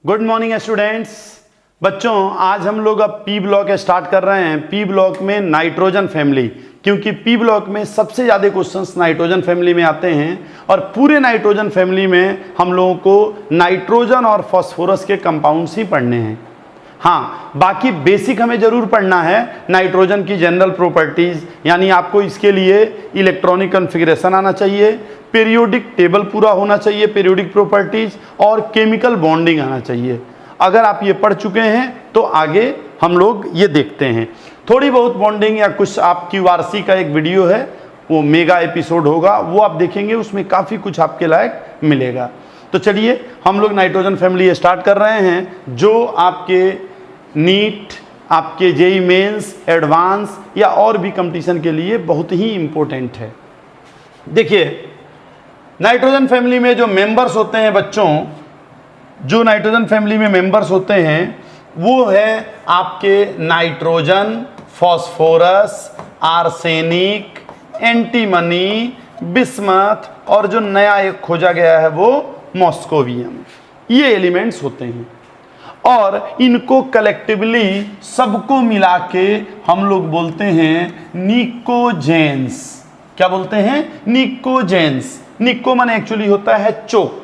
Good morning students. बच्चों आज हम लोग अब पी ब्लॉक स्टार्ट कर रहे हैं। पी ब्लॉक में नाइट्रोजन फैमिली, क्योंकि पी ब्लॉक में सबसे ज़्यादा क्वेश्चंस नाइट्रोजन फैमिली में आते हैं और पूरे नाइट्रोजन फैमिली में हम लोगों को नाइट्रोजन और फास्फोरस के कंपाउंड्स ही पढ़ने हैं। हाँ, बाकी बेसिक हमें जरूर पढ़ना है नाइट्रोजन की जनरल प्रॉपर्टीज़, यानी आपको इसके लिए इलेक्ट्रॉनिक कॉन्फ़िगरेशन आना चाहिए, पीरियोडिक टेबल पूरा होना चाहिए, पीरियोडिक प्रॉपर्टीज़ और केमिकल बॉन्डिंग आना चाहिए। अगर आप ये पढ़ चुके हैं तो आगे हम लोग ये देखते हैं। थोड़ी बहुत बॉन्डिंग या कुछ आप क्यूआरसी का एक वीडियो है, वो मेगा एपिसोड होगा, वो आप देखेंगे, उसमें काफ़ी कुछ आपके लायक मिलेगा। तो चलिए हम लोग नाइट्रोजन फैमिली स्टार्ट कर रहे हैं, जो आपके नीट, आपके जेई मेंस, एडवांस या और भी कंपटीशन के लिए बहुत ही इम्पोर्टेंट है। देखिए नाइट्रोजन फैमिली में जो मेंबर्स होते हैं बच्चों, जो नाइट्रोजन फैमिली में मेंबर्स होते हैं वो है आपके nitrogen, phosphorus, arsenic, antimony, bismuth और जो नया एक खोजा गया है वो मॉस्कोवियम। ये एलिमेंट्स होते हैं और इनको कलेक्टिवली सबको मिला के हम लोग बोलते हैं निकोजेंस। क्या बोलते हैं? निकोजेंस। निको माने एक्चुअली होता है चोक।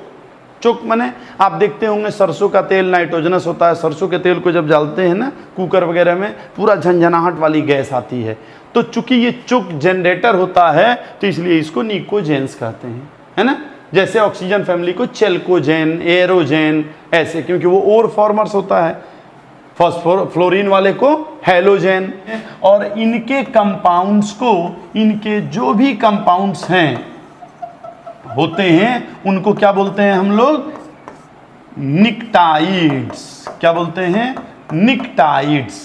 चोक माने आप देखते होंगे सरसों का तेल नाइट्रोजनस होता है। सरसों के तेल को जब डालते हैं ना कुकर वगैरह में, पूरा झंझनाहट वाली गैस आती है। तो चूंकि ये चोक जनरेटर होता है तो इसलिए इसको निकोजेंस कहते हैं, है ना। जैसे ऑक्सीजन फैमिली को चेल्कोजेन, एरोजेन ऐसे, क्योंकि वो ओर फॉर्मर्स होता है। फ्लोरीन वाले को हेलोजेन। और इनके कंपाउंड्स को, इनके जो भी कंपाउंड्स हैं होते हैं उनको क्या बोलते हैं हम लोग? निक्टाइड्स। क्या बोलते हैं? निक्टाइड्स।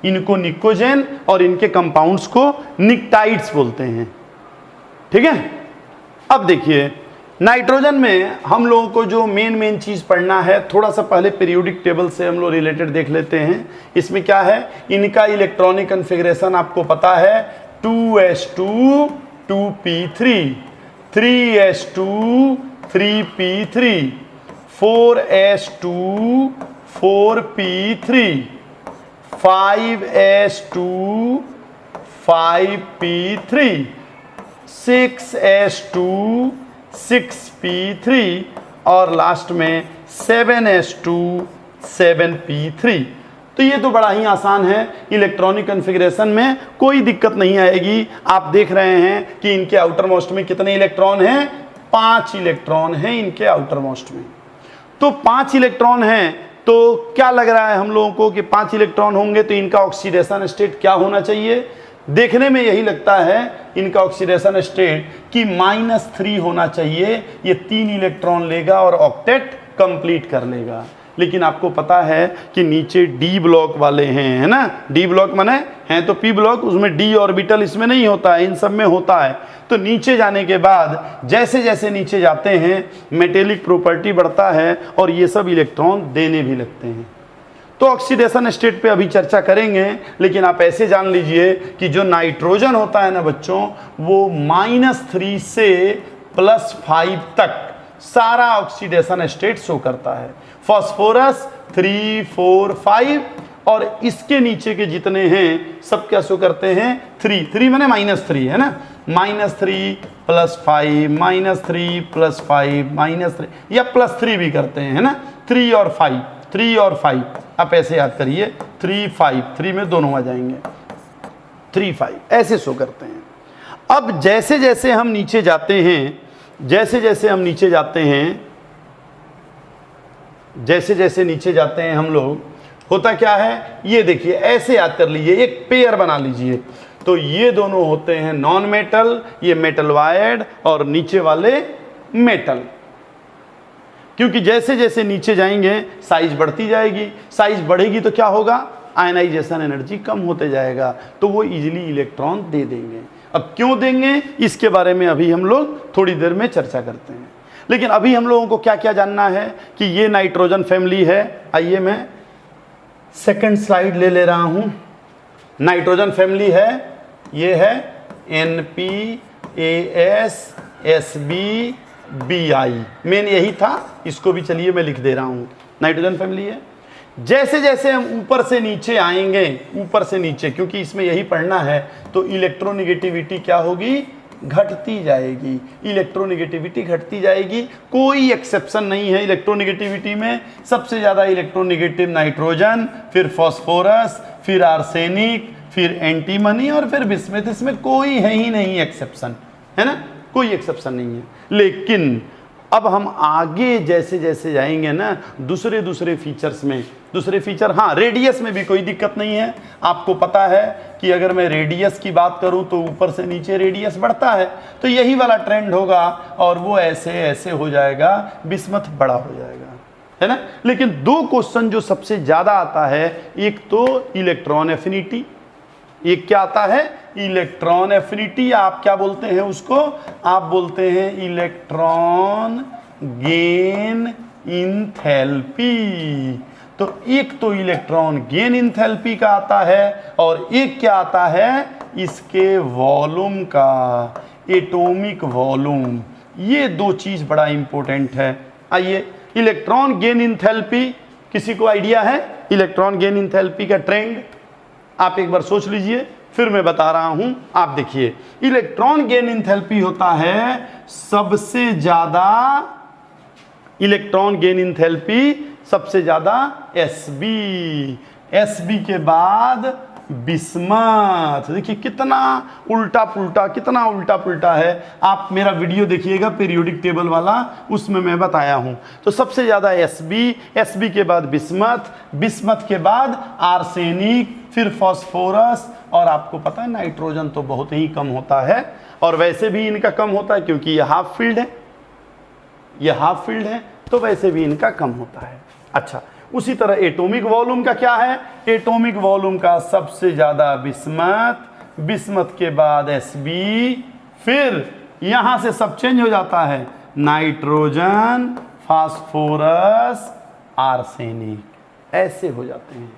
इनको निकोजेन और इनके कंपाउंड्स को निक्टाइड्स बोलते हैं। ठीक है। अब देखिए नाइट्रोजन में हम लोगों को जो मेन चीज़ पढ़ना है, थोड़ा सा पहले पीरियोडिक टेबल से हम लोग रिलेटेड देख लेते हैं। इसमें क्या है, इनका इलेक्ट्रॉनिक कॉन्फ़िगरेशन आपको पता है, 2s2 2p3, 3s2 3p3, 4s2 4p3, 5s2 5p3, 6s2 6p3 और लास्ट में 7s2 7p3। तो ये तो बड़ा ही आसान है। इलेक्ट्रॉनिक कॉन्फ़िगरेशन में कोई दिक्कत नहीं आएगी। आप देख रहे हैं कि इनके आउटर मोस्ट में कितने इलेक्ट्रॉन हैं? 5 इलेक्ट्रॉन हैं इनके आउटर मोस्ट में। तो 5 इलेक्ट्रॉन हैं, तो क्या लग रहा है हम लोगों को कि 5 इलेक्ट्रॉन होंगे तो इनका ऑक्सीडेशन स्टेट क्या होना चाहिए? देखने में यही लगता है इनका ऑक्सीडेशन स्टेट कि -3 होना चाहिए। ये 3 इलेक्ट्रॉन लेगा और ऑक्टेट कंप्लीट कर लेगा। लेकिन आपको पता है कि नीचे डी ब्लॉक वाले हैं, है ना। डी ब्लॉक माने हैं तो पी ब्लॉक, उसमें डी ऑर्बिटल इसमें नहीं होता है, इन सब में होता है। तो नीचे जाने के बाद जैसे जैसे नीचे जाते हैं मेटेलिक प्रॉपर्टी बढ़ता है और ये सब इलेक्ट्रॉन देने भी लगते हैं। तो ऑक्सीडेशन स्टेट पे अभी चर्चा करेंगे, लेकिन आप ऐसे जान लीजिए कि जो नाइट्रोजन होता है ना बच्चों, वो -3 से +5 तक सारा ऑक्सीडेशन स्टेट शो करता है। फास्फोरस 3 4 5 और इसके नीचे के जितने हैं सब क्या शो करते हैं? 3 माने -3 है ना। -3 +5 -3 +5 -3 या +3 भी करते हैं, है ना। 3 और 5 3 और 5 आप ऐसे याद करिए, 3 5 3 में दोनों आ जाएंगे, 3 5 ऐसे शो करते हैं। अब जैसे जैसे हम नीचे जाते हैं, जैसे जैसे हम नीचे जाते हैं, जैसे जैसे नीचे जाते हैं हम लोग, होता क्या है ये देखिए, ऐसे याद कर लीजिए, एक पेयर बना लीजिए। तो ये दोनों होते हैं नॉन मेटल, ये मेटल वायर्ड और नीचे वाले मेटल। क्योंकि जैसे जैसे नीचे जाएंगे साइज बढ़ती जाएगी, साइज बढ़ेगी तो क्या होगा? आयनाइजेशन एनर्जी कम होते जाएगा, तो वो इजीली इलेक्ट्रॉन दे देंगे। अब क्यों देंगे इसके बारे में अभी हम लोग थोड़ी देर में चर्चा करते हैं। लेकिन अभी हम लोगों को क्या क्या जानना है कि ये नाइट्रोजन फैमिली है। आइए मैं सेकंड स्लाइड ले रहा हूं। नाइट्रोजन फैमिली है, ये है NPAS SB BI, मेन यही था। इसको भी चलिए मैं लिख दे रहा हूं, नाइट्रोजन फैमिली है। जैसे जैसे हम ऊपर से नीचे आएंगे, ऊपर से नीचे, क्योंकि इसमें यही पढ़ना है, तो इलेक्ट्रोनिगेटिविटी क्या होगी, घटती जाएगी। इलेक्ट्रोनिगेटिविटी घटती जाएगी, कोई एक्सेप्शन नहीं है इलेक्ट्रोनिगेटिविटी में। सबसे ज़्यादा इलेक्ट्रोनिगेटिव नाइट्रोजन, फिर फॉस्फोरस, फिर आर्सेनिक, फिर एंटीमनी और फिर बिस्मथ। इसमें कोई है ही नहीं एक्सेप्शन, है ना, कोई एक्सेप्शन नहीं है। लेकिन अब हम आगे जैसे जैसे जाएंगे ना दूसरे फीचर्स में, दूसरे फीचर, हाँ रेडियस में भी कोई दिक्कत नहीं है। आपको पता है कि अगर मैं रेडियस की बात करूं तो ऊपर से नीचे रेडियस बढ़ता है, तो यही वाला ट्रेंड होगा और वो ऐसे ऐसे हो जाएगा, बिस्मथ बड़ा हो जाएगा, है ना। लेकिन दो क्वेश्चन जो सबसे ज़्यादा आता है, एक तो इलेक्ट्रॉन एफिनिटी, एक क्या आता है, इलेक्ट्रॉन एफिनिटी। आप क्या बोलते हैं उसको, आप बोलते हैं इलेक्ट्रॉन गेन इंथैल्पी। तो एक तो इलेक्ट्रॉन गेन इंथैल्पी का आता है और एक क्या आता है, इसके वॉल्यूम का, एटॉमिक वॉल्यूम। ये दो चीज बड़ा इंपॉर्टेंट है। आइए, इलेक्ट्रॉन गेन इंथैल्पी, किसी को आइडिया है इलेक्ट्रॉन गेन इंथैल्पी का ट्रेंड? आप एक बार सोच लीजिए, फिर मैं बता रहा हूं। आप देखिए, इलेक्ट्रॉन गेन इंथैल्पी होता है सबसे ज्यादा, इलेक्ट्रॉन गेन इंथैल्पी सबसे ज्यादा एसबी, एसबी के बाद बिस्मथ। देखिए कितना उल्टा पुल्टा, कितना उल्टा पुल्टा है। आप मेरा वीडियो देखिएगा पीरियोडिक टेबल वाला, उसमें मैं बताया हूं। तो सबसे ज्यादा एसबी, एसबी के बाद बिस्मथ, बिस्मथ के बाद आर्सेनिक, फिर फॉस्फोरस, और आपको पता है नाइट्रोजन तो बहुत ही कम होता है, और वैसे भी इनका कम होता है क्योंकि ये हाफ फील्ड है, ये हाफ फील्ड है, तो वैसे भी इनका कम होता है। अच्छा, उसी तरह एटॉमिक वॉल्यूम का क्या है, एटॉमिक वॉल्यूम का सबसे ज्यादा बिस्मथ, बिस्मथ के बाद एसबी, फिर यहां से सब चेंज हो जाता है, नाइट्रोजन, फास्फोरस, आर्सेनिक, ऐसे हो जाते हैं।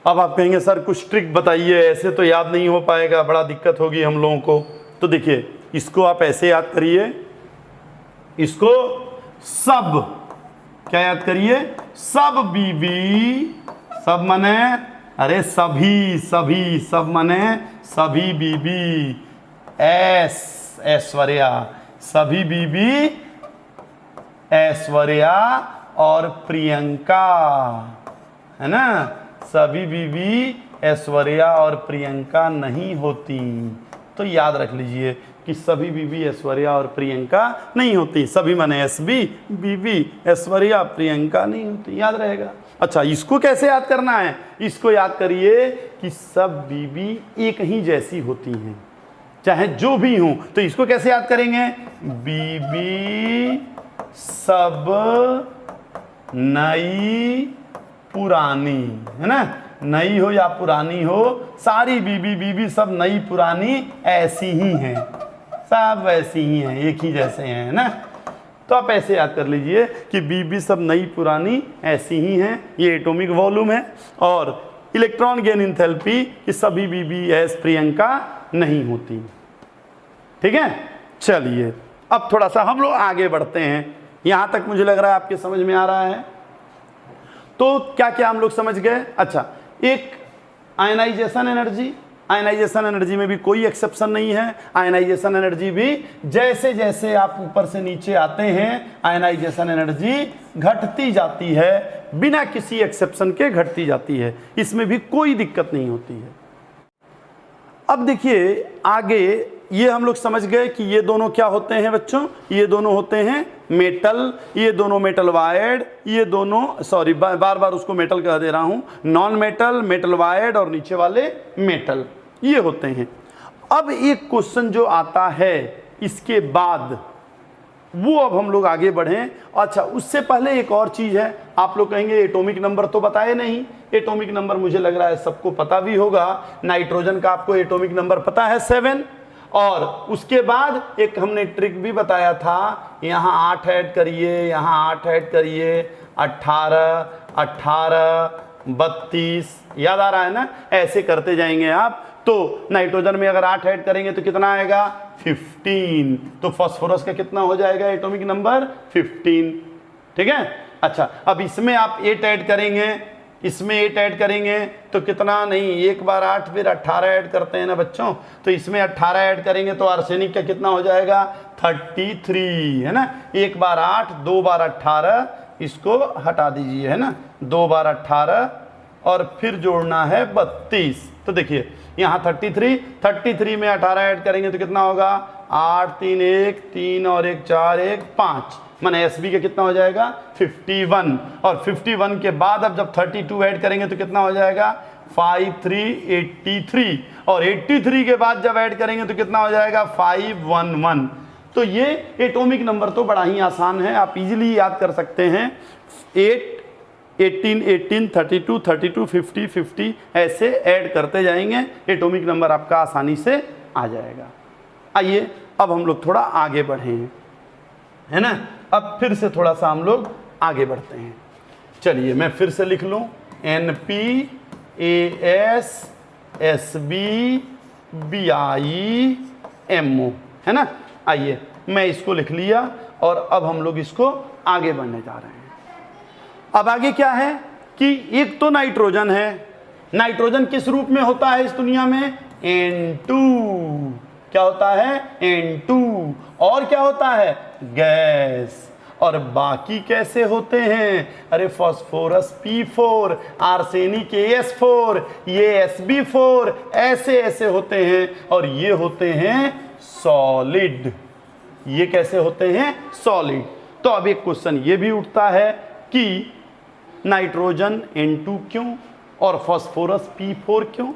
अब आप कहेंगे सर कुछ ट्रिक बताइए, ऐसे तो याद नहीं हो पाएगा, बड़ा दिक्कत होगी हम लोगों को। तो देखिए, इसको आप ऐसे याद करिए, इसको सब क्या याद करिए, सब बीबी, सब मने, अरे सभी, सभी, सब मने सभी बीबी, एस ऐश्वर्या, सभी बीबी, ऐश्वर्या और प्रियंका, है ना। सभी बीबी ऐश्वर्या और प्रियंका नहीं होती, तो याद रख लीजिए कि सभी बीबी ऐश्वर्या और प्रियंका नहीं होती। सभी माने एसबी, बीबी, ऐश्वर्या, प्रियंका नहीं होती, याद रहेगा। अच्छा, इसको कैसे याद करना है, इसको याद करिए कि सब बीबी एक ही जैसी होती हैं, चाहे जो भी हो। तो इसको कैसे याद करेंगे, बीबी सब नई पुरानी, है ना, नई हो या पुरानी हो, सारी बीबी, बीबी सब नई पुरानी ऐसी ही हैं, सब वैसी ही हैं, एक ही जैसे हैं, है ना। तो आप ऐसे याद कर लीजिए कि बीबी सब नई पुरानी ऐसी ही हैं, ये एटॉमिक वॉल्यूम है। और इलेक्ट्रॉन गेन इंथैल्पी कि सभी बीबी एस प्रियंका नहीं होती। ठीक है, चलिए अब थोड़ा सा हम लोग आगे बढ़ते हैं। यहां तक मुझे लग रहा है आपके समझ में आ रहा है। तो क्या क्या हम लोग समझ गए। अच्छा, एक आयनाइजेशन एनर्जी, आयनाइजेशन एनर्जी में भी कोई एक्सेप्शन नहीं है। आयनाइजेशन एनर्जी भी जैसे जैसे आप ऊपर से नीचे आते हैं, आयनाइजेशन एनर्जी घटती जाती है, बिना किसी एक्सेप्शन के घटती जाती है, इसमें भी कोई दिक्कत नहीं होती है। अब देखिए आगे, ये हम लोग समझ गए कि ये दोनों क्या होते हैं बच्चों, ये दोनों होते हैं मेटल, ये दोनों मेटल वायर्ड, ये दोनों, सॉरी बार बार उसको मेटल कह दे रहा हूं, नॉन मेटल, मेटल वायर्ड और नीचे वाले मेटल, ये होते हैं। अब एक क्वेश्चन जो आता है इसके बाद, वो अब हम लोग आगे बढ़ें। अच्छा, उससे पहले एक और चीज है, आप लोग कहेंगे एटॉमिक नंबर तो बताए नहीं। एटॉमिक नंबर मुझे लग रहा है सबको पता भी होगा। नाइट्रोजन का आपको एटॉमिक नंबर पता है 7, और उसके बाद एक हमने ट्रिक भी बताया था, यहाँ 8 ऐड करिए, यहाँ 8 ऐड करिए, 18, 18, 32, याद आ रहा है ना, ऐसे करते जाएंगे आप। तो नाइट्रोजन में अगर 8 ऐड करेंगे तो कितना आएगा, 15। तो फास्फोरस का कितना हो जाएगा एटॉमिक नंबर, 15। ठीक है। अच्छा, अब इसमें आप 8 ऐड करेंगे, इसमें 8 ऐड करेंगे तो कितना, नहीं 1 बार 8 फिर 18 ऐड करते हैं ना बच्चों, तो इसमें 18 ऐड करेंगे तो आर्सेनिक का कितना हो जाएगा 33, है ना। 1 बार 8, 2 बार 18, इसको हटा दीजिए, है ना, 2 बार 18 और फिर जोड़ना है 32। तो देखिए यहाँ 33 में 18 ऐड करेंगे तो कितना होगा 8 3 1 3 और 1 4 1 5, माने SB का कितना हो जाएगा 51। और 51 के बाद अब जब 32 ऐड करेंगे तो कितना हो जाएगा 5 3 83, और 83 के बाद जब ऐड करेंगे तो कितना हो जाएगा 511। तो ये एटॉमिक नंबर तो बड़ा ही आसान है, आप इजीली याद कर सकते हैं। 8 18 18 32 32 50 50 ऐसे ऐड करते जाएंगे, एटॉमिक नंबर आपका आसानी से आ जाएगा। आइए अब हम लोग थोड़ा आगे बढ़े हैं, है ना। अब फिर से थोड़ा सा हम लोग आगे बढ़ते हैं। चलिए मैं फिर से लिख लूँ NP AS SB BI MO, है ना। आइए मैं इसको लिख लिया और अब हम लोग इसको आगे बढ़ने जा रहे हैं। अब आगे क्या है कि एक तो नाइट्रोजन है, नाइट्रोजन किस रूप में होता है इस दुनिया में N2, क्या होता है N2, और क्या होता है गैस। और बाकी कैसे होते हैं, अरे फास्फोरस P4, आर्सेनिक AS4, ये SB4, ऐसे ऐसे होते हैं, और ये होते हैं सॉलिड। ये कैसे होते हैं सॉलिड। तो अब एक क्वेश्चन ये भी उठता है कि नाइट्रोजन N2 क्यों और फास्फोरस P4 क्यों।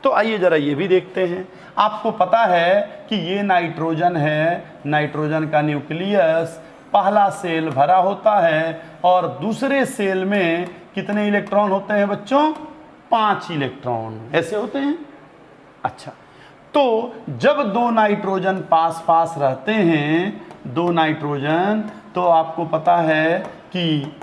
तो आइए जरा ये भी देखते हैं। आपको पता है कि ये नाइट्रोजन है, नाइट्रोजन का न्यूक्लियस पहला सेल भरा होता है और दूसरे सेल में कितने इलेक्ट्रॉन होते हैं बच्चों 5 इलेक्ट्रॉन ऐसे होते हैं। अच्छा, तो जब 2 नाइट्रोजन पास पास रहते हैं, 2 नाइट्रोजन, तो आपको पता है कि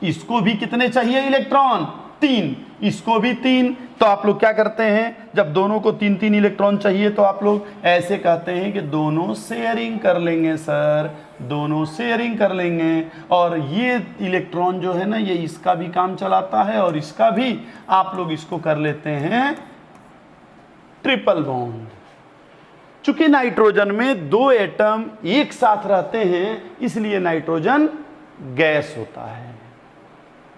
इसको भी कितने चाहिए इलेक्ट्रॉन 3, इसको भी 3। तो आप लोग क्या करते हैं, जब दोनों को 3-3 इलेक्ट्रॉन चाहिए तो आप लोग ऐसे कहते हैं कि दोनों शेयरिंग कर लेंगे सर, दोनों शेयरिंग कर लेंगे। और ये इलेक्ट्रॉन जो है ना, ये इसका भी काम चलाता है और इसका भी। आप लोग इसको कर लेते हैं ट्रिपल बॉन्ड। चूंकि नाइट्रोजन में 2 एटम एक साथ रहते हैं, इसलिए नाइट्रोजन गैस होता है।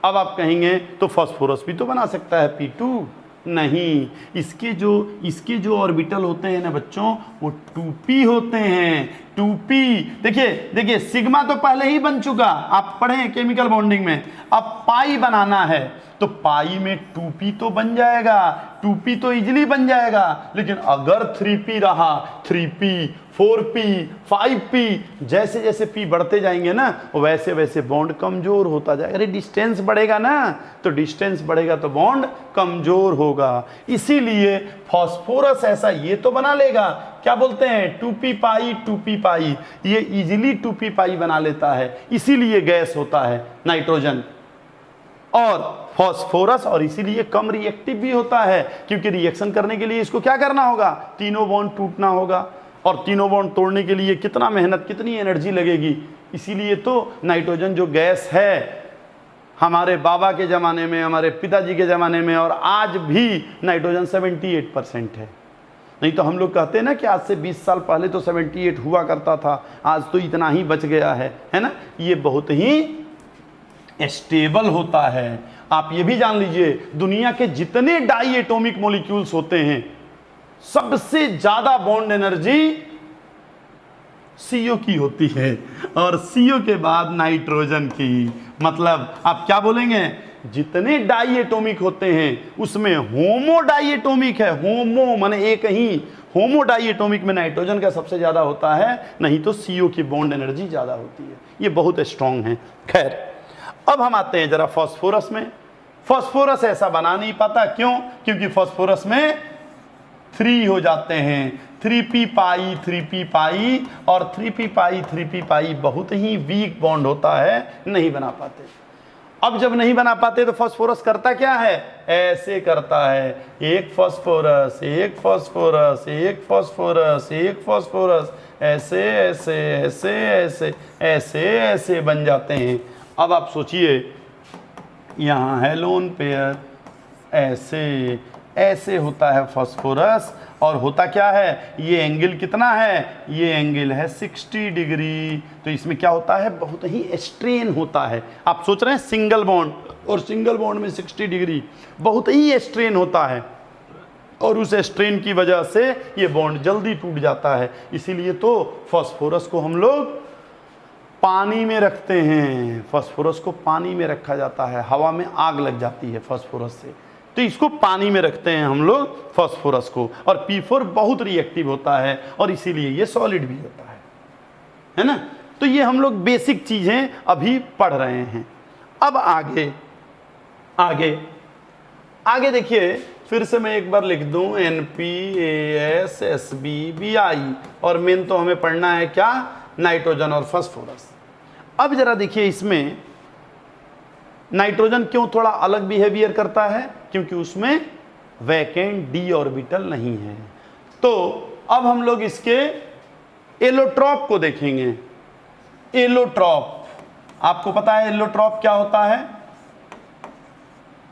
अब आप कहेंगे तो फास्फोरस भी तो बना सकता है P2, नहीं, इसके जो ऑर्बिटल होते हैं ना बच्चों, वो 2p होते हैं, 2p। देखिए सिग्मा तो पहले ही बन चुका, आप पढ़े केमिकल बॉन्डिंग में। अब पाई बनाना है तो पाई में 2p तो बन जाएगा, 2p तो इजीली बन जाएगा। लेकिन अगर 3p रहा, 3p 4p 5p, जैसे जैसे p बढ़ते जाएंगे ना, वैसे वैसे बॉन्ड कमजोर होता जाएगा। अरे डिस्टेंस बढ़ेगा ना, तो डिस्टेंस बढ़ेगा तो बॉन्ड कमजोर होगा। इसीलिए फास्फोरस ऐसा ये तो बना लेगा, क्या बोलते हैं 2p पाई 2p पाई, ये इजीली 2p पाई बना लेता है, इसीलिए गैस होता है नाइट्रोजन और फास्फोरस। और इसीलिए कम रिएक्टिव भी होता है, क्योंकि रिएक्शन करने के लिए इसको क्या करना होगा, तीनों बॉन्ड टूटना होगा। और तीनों बॉन्ड तोड़ने के लिए कितना मेहनत, कितनी एनर्जी लगेगी। इसीलिए तो नाइट्रोजन जो गैस है, हमारे बाबा के ज़माने में, हमारे पिताजी के ज़माने में और आज भी नाइट्रोजन 78% है। नहीं तो हम लोग कहते हैं ना कि आज से 20 साल पहले तो 78 हुआ करता था, आज तो इतना ही बच गया है ना। ये बहुत ही स्टेबल होता है। आप ये भी जान लीजिए, दुनिया के जितने डाई एटॉमिक मॉलिक्यूल्स होते हैं, सबसे ज्यादा बॉन्ड एनर्जी CO की होती है और CO के बाद नाइट्रोजन की। मतलब आप क्या बोलेंगे, जितने डाई एटॉमिक होते हैं उसमें होमो डाई एटॉमिक है, होमो माने एक ही, होमो डाई एटॉमिक में नाइट्रोजन का सबसे ज्यादा होता है, नहीं तो CO की बॉन्ड एनर्जी ज्यादा होती है। ये बहुत स्ट्रांग है। खैर, अब हम आते हैं जरा फास्फोरस में। फास्फोरस ऐसा बना नहीं पाता, क्यों, क्योंकि फास्फोरस में 3 हो जाते हैं, 3p पाई 3p पाई, और 3p पाई 3p पाई बहुत ही वीक बॉन्ड होता है, नहीं बना पाते। अब जब नहीं बना पाते तो फास्फोरस करता क्या है, ऐसे करता है, एक फास्फोरस, एक फास्फोरस, एक फास्फोरस, एक फास्फोरस, ऐसे ऐसे ऐसे ऐसे ऐसे ऐसे बन जाते हैं। अब आप सोचिए, यहाँ है लोन पेयर, ऐसे ऐसे होता है फास्फोरस, और होता क्या है, ये एंगल कितना है, ये एंगल है 60 डिग्री। तो इसमें क्या होता है, बहुत ही स्ट्रेन होता है। आप सोच रहे हैं सिंगल बॉन्ड, और सिंगल बॉन्ड में 60 डिग्री, बहुत ही स्ट्रेन होता है, और उस स्ट्रेन की वजह से ये बॉन्ड जल्दी टूट जाता है। इसीलिए तो फास्फोरस को हम लोग पानी में रखते हैं, फास्फोरस को पानी में रखा जाता है, हवा में आग लग जाती है फास्फोरस से, तो इसको पानी में रखते हैं हम लोग फास्फोरस को। और P4 बहुत रिएक्टिव होता है और इसीलिए ये सॉलिड भी होता है ना। तो ये हम लोग बेसिक चीजें अभी पढ़ रहे हैं। अब आगे आगे आगे देखिए, फिर से मैं एक बार लिख दूं, NPASSBBI, और मेन तो हमें पढ़ना है क्या, नाइट्रोजन और फास्फोरस। अब जरा देखिए, इसमें नाइट्रोजन क्यों थोड़ा अलग बिहेवियर करता है, क्योंकि उसमें वैकेंट d ऑर्बिटल नहीं है। तो अब हम लोग इसके एलोट्रॉप को देखेंगे। एलोट्रॉप, आपको पता है एलोट्रॉप क्या होता है,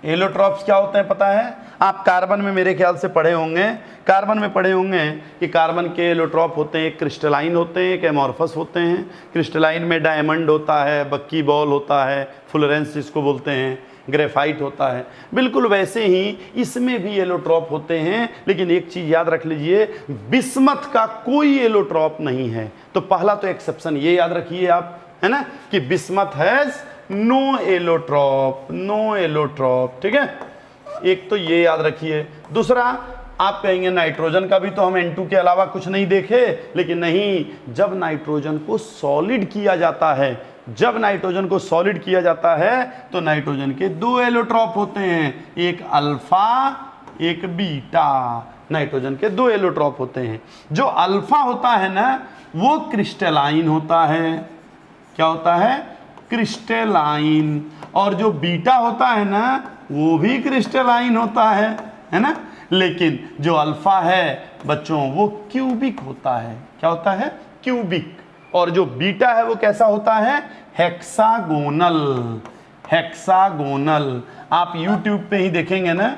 एलोट्रॉप्स क्या होते हैं पता है, आप कार्बन में मेरे ख्याल से पढ़े होंगे, कार्बन में पढ़े होंगे कि कार्बन के एलोट्रॉप होते हैं, एक क्रिस्टलाइन होते हैं, एक एमॉर्फस होते हैं। क्रिस्टलाइन में डायमंड होता है, बक्की बॉल होता है, फुलरेंस जिसको बोलते हैं, ग्रेफाइट होता है। बिल्कुल वैसे ही इसमें भी एलोट्रॉप होते हैं, लेकिन एक चीज़ याद रख लीजिए, बिस्मथ का कोई एलोट्रॉप नहीं है। तो पहला तो एक्सेप्शन ये याद रखिए आप, है ना, कि bismuth has no allotrope, no allotrope, ठीक है, एक तो ये याद रखिए। दूसरा, आप कहेंगे नाइट्रोजन का भी तो हम N2 के अलावा कुछ नहीं देखे, लेकिन नहीं, जब नाइट्रोजन को सॉलिड किया जाता है, जब नाइट्रोजन को सॉलिड किया जाता है तो नाइट्रोजन के दो एलोट्रॉप होते हैं, एक अल्फा एक बीटा। नाइट्रोजन के दो एलोट्रॉप होते हैं। जो अल्फा होता है ना, वो क्रिस्टलाइन होता है, क्या होता है, क्रिस्टलाइन। और जो बीटा होता है ना, वो भी क्रिस्टलाइन होता है ना। लेकिन जो अल्फा है बच्चों, वो क्यूबिक होता है, क्या होता है, क्यूबिक। और जो बीटा है वो कैसा होता है, हेक्सागोनल, हेक्सागोनल। आप YouTube पे ही देखेंगे ना,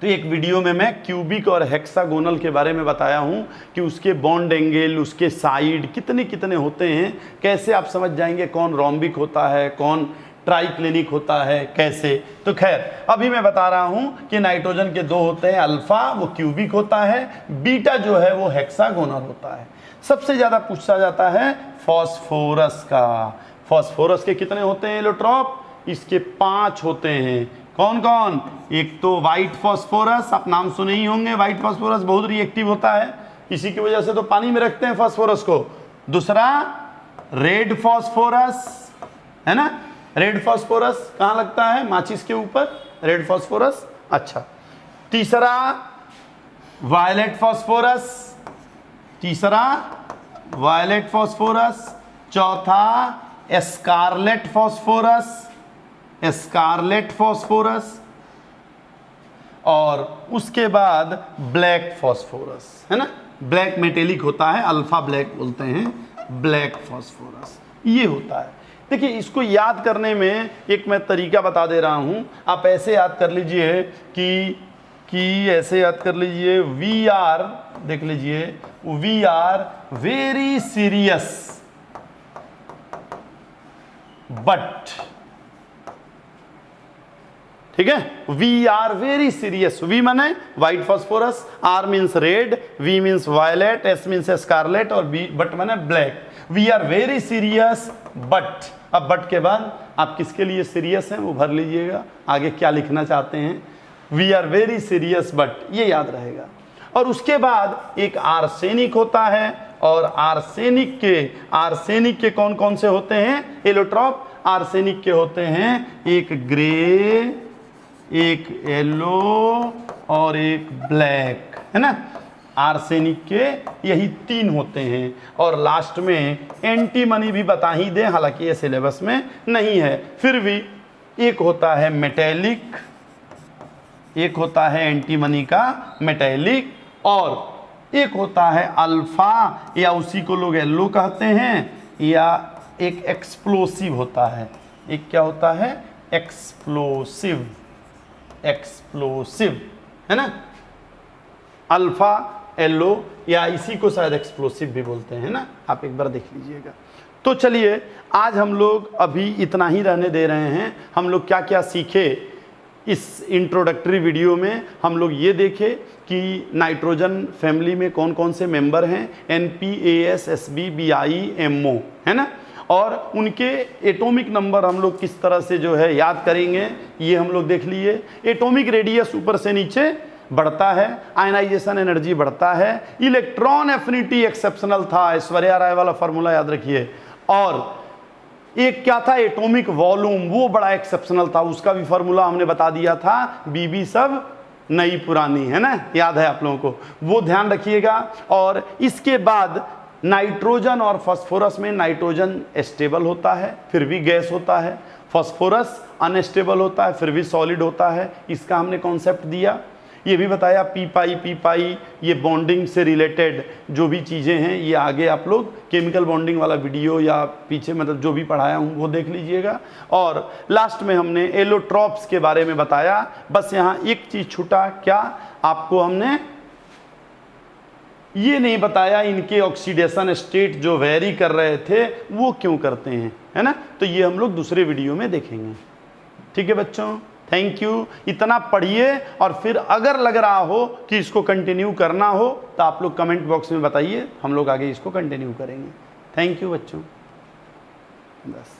तो एक वीडियो में मैं क्यूबिक और हेक्सागोनल के बारे में बताया हूं कि उसके बॉन्ड एंगल, उसके साइड कितने कितने होते हैं, कैसे आप समझ जाएंगे कौन रोम्बिक होता है, कौन ट्राइक्लिनिक होता है, कैसे। तो खैर, अभी मैं बता रहा हूं कि नाइट्रोजन के दो होते हैं, अल्फा वो क्यूबिक होता है, बीटा जो है वो हेक्सागोनल होता है। सबसे ज्यादा पूछा जाता है फास्फोरस का। फास्फोरस के कितने होते हैं एलोट्रॉप, इसके 5 होते हैं। कौन कौन, एक तो व्हाइट फास्फोरस, आप नाम सुने ही होंगे, व्हाइट फास्फोरस बहुत रिएक्टिव होता है, इसी की वजह से तो पानी में रखते हैं फास्फोरस को। दूसरा रेड फास्फोरस, है ना, रेड फास्फोरस कहाँ लगता है, माचिस के ऊपर, रेड फास्फोरस। अच्छा, तीसरा वायलेट फास्फोरस, तीसरा वायलेट फास्फोरस। चौथा एस्कारलेट फास्फोरस, एस्कारलेट फास्फोरस। और उसके बाद ब्लैक फास्फोरस, है ना, ब्लैक मेटेलिक होता है, अल्फा ब्लैक बोलते हैं, ब्लैक फास्फोरस ये होता है। देखिए, इसको याद करने में एक मैं तरीका बता दे रहा हूं, आप ऐसे याद कर लीजिए कि ऐसे याद कर लीजिए, वी आर, देख लीजिए, we are very serious but, ठीक है, we are very serious. We माने white phosphorus, R means red, V means violet, S means scarlet, और बी बट माने black. We are very serious but, अब but के बाद आप किसके लिए सीरियस हैं वो भर लीजिएगा, आगे क्या लिखना चाहते हैं, we are very serious but, ये याद रहेगा। और उसके बाद एक आर्सेनिक होता है, और आर्सेनिक के कौन कौन से होते हैं एलोट्रॉप, आर्सेनिक के होते हैं एक ग्रे, एक येलो और एक ब्लैक, है ना। आर्सेनिक के यही 3 होते हैं। और लास्ट में एंटीमनी भी बता ही दें, हालांकि ये सिलेबस में नहीं है, फिर भी एक होता है मेटेलिक, एक होता है एंटीमनी का मेटेलिक, और एक होता है अल्फा या उसी को लोग एल्लो कहते हैं, या एक एक्सप्लोसिव होता है। एक क्या होता है? एक्सप्लोसिव, एक्सप्लोसिव है ना, अल्फा एल्लो, या इसी को शायद एक्सप्लोसिव भी बोलते हैं ना, आप एक बार देख लीजिएगा। तो चलिए आज हम लोग अभी इतना ही रहने दे रहे हैं। हम लोग क्या क्या सीखे इस इंट्रोडक्टरी वीडियो में? हम लोग ये देखे कि नाइट्रोजन फैमिली में कौन कौन से मेंबर हैं, NPAS SB BI MO है ना, और उनके एटॉमिक नंबर हम लोग किस तरह से जो है याद करेंगे ये हम लोग देख लिए। एटॉमिक रेडियस ऊपर से नीचे बढ़ता है, आयनाइजेशन एनर्जी बढ़ता है, इलेक्ट्रॉन एफिनिटी एक्सेप्शनल था, ऐश्वर्या राय वाला फार्मूला याद रखिए, और एक क्या था? एटॉमिक वॉल्यूम, वो बड़ा एक्सेप्शनल था, उसका भी फार्मूला हमने बता दिया था, बीबी सब नई पुरानी है ना, याद है आप लोगों को, वो ध्यान रखिएगा। और इसके बाद नाइट्रोजन और फास्फोरस में नाइट्रोजन स्टेबल होता है फिर भी गैस होता है, फास्फोरस अनस्टेबल होता है फिर भी सॉलिड होता है, इसका हमने कॉन्सेप्ट दिया। ये भी बताया पी पाई ये बॉन्डिंग से रिलेटेड जो भी चीज़ें हैं ये आगे आप लोग केमिकल बॉन्डिंग वाला वीडियो या पीछे मतलब जो भी पढ़ाया हूँ वो देख लीजिएगा। और लास्ट में हमने एलोट्रॉप्स के बारे में बताया। बस यहाँ एक चीज़ छूटा, क्या? आपको हमने ये नहीं बताया इनके ऑक्सीडेशन स्टेट जो वेरी कर रहे थे वो क्यों करते हैं, है ना, तो ये हम लोग दूसरे वीडियो में देखेंगे। ठीक है बच्चों, थैंक यू। इतना पढ़िए और फिर अगर लग रहा हो कि इसको कंटिन्यू करना हो तो आप लोग कमेंट बॉक्स में बताइए, हम लोग आगे इसको कंटिन्यू करेंगे। थैंक यू बच्चों। बस।